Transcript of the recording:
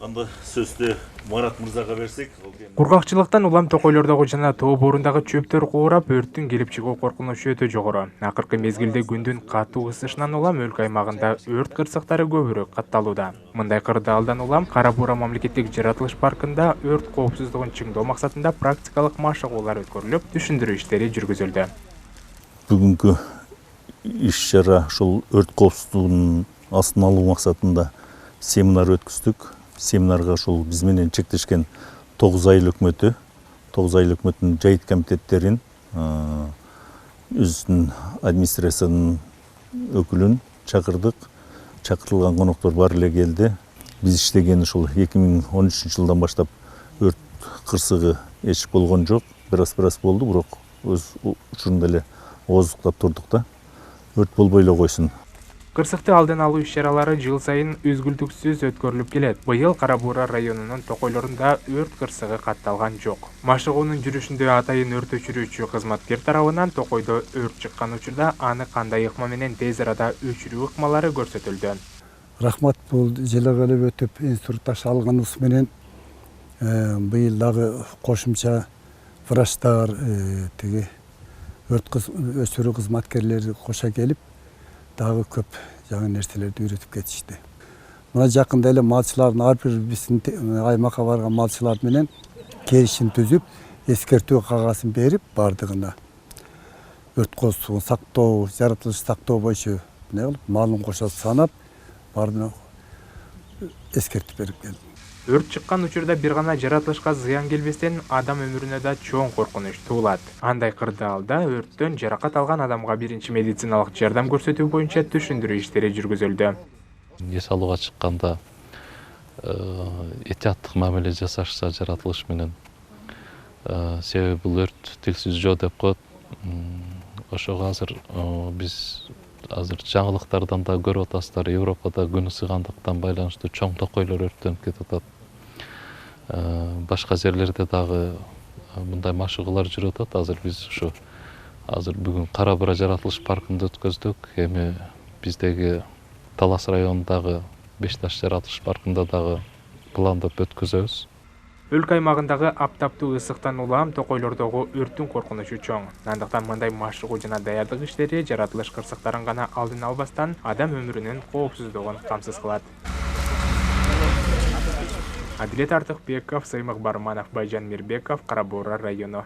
Анда сөздү Марат мырзага берсек. Кургакчылыктан улам токойлордогу жана тоо боорундағы чөптөр куурап, өрттүн келип чыгуу коркунучу өтө жогору. Акыркы мезгилде күндүн катуу ысышынан улам өлкө аймагында өрт кырсыктары көбүрөөк катталууда. Мындай кырдаалдан улам Кара Буура мамлекеттик жаратылыш паркында өрт коопсуздугун чыңдоо максатында практикалык машыгуулар өткөрүлүп, түшүндүрүү иштери жүргүзүлдү. Бүгүнкү иш-чара ушул өрт коопсуздугунун астын алуу максатында семинар өткөздүк. Семинарга ушул биз менен чектешкен 9 айыл өкмөтүнүн жайыт комитеттерин, өзүнүн администрациянын өкүлүн чакырдык. Чакыртылган коноктор баары эле келди. Биз иштеген ушул 2013 жылдан баштап өрт кырсыгы эч болгон жок. Бир аз болду, бирок өз учурунда эле ооздуктап турдук да. Өрт болбой эле койсун. Кырсыкты алдын алуу иш-чаралары жыл сайын үзгүлтүксүз өткөрүлүп келет. Быйыл Кара Буура районунун токойлорунда өрт кырсыгы катталган жок. Машыгуунун жүрүшүндө атайын өрт өчүрүүчү кызматкер тарабынан токойдо өрт чыккан учурда аны кандай ыкма менен тез арада өчүрүү ыкмалары көрсөтүлдү. Рахмат, бул жылы келип өтүп инструктаж алганыбыз менен быйыл дагы кошумча врачтар, өрт өчүрүү кызматкерлери кошо келип дагы көп жаңы нерселерди үйрөтүп кетишти. Мына жакында эле малчылардын ар бир биздин аймакка барган малчылар менен келишим түзүп, эскертүү кагазын берип, бардыгына өрт коопсуздугун сактоо, жаратылыш сактоо боюнча малын кошо санап, бардыгына эскертип берип келди. Өрт чыккан учурда бир гана жаратылышка зыян келбестен адам өмүрүнө да чоң коркунуч туулат. Андай кырдаалда өрттөн жаракат алган адамга биринчи медициналык жардам көрсөтүү боюнча түшүндүрүү иштери жүргүзүлдү. Эс алууга чыкканда этияттык мамиле жасашса жаратылыш менен. Себеби бул өрт тилсиз жоо деп коет. Ошого биз жаңылыктардан да көрүп атасыздар, Европада күн ысыгандыктан байланыштуу чоң токойлор өрттөнүп кетип атат. Башка жерлерде дагы мындай машыгуулар жүрүп атат. Азыр бүгүн Кара Буура жаратылыш паркында өткөздүк. Эми биздеги Талас районундагы Бешташ жаратылыш паркында дагы пландап өткөзөбүз. Өлкө аймагындагы аптаптуу ысыктан улам токойлордогу өрттүн коркунучу чоң. Андыктан мындай машыгуу жана даярдык иштери жаратылыш кырсыктарын гана алдын албастан адам өмүрүнүн коопсуздугун камсыз кылат. Адилет Артыкбеков, Сыймык Барманов, Байжан Мирбеков, Кара Буура району.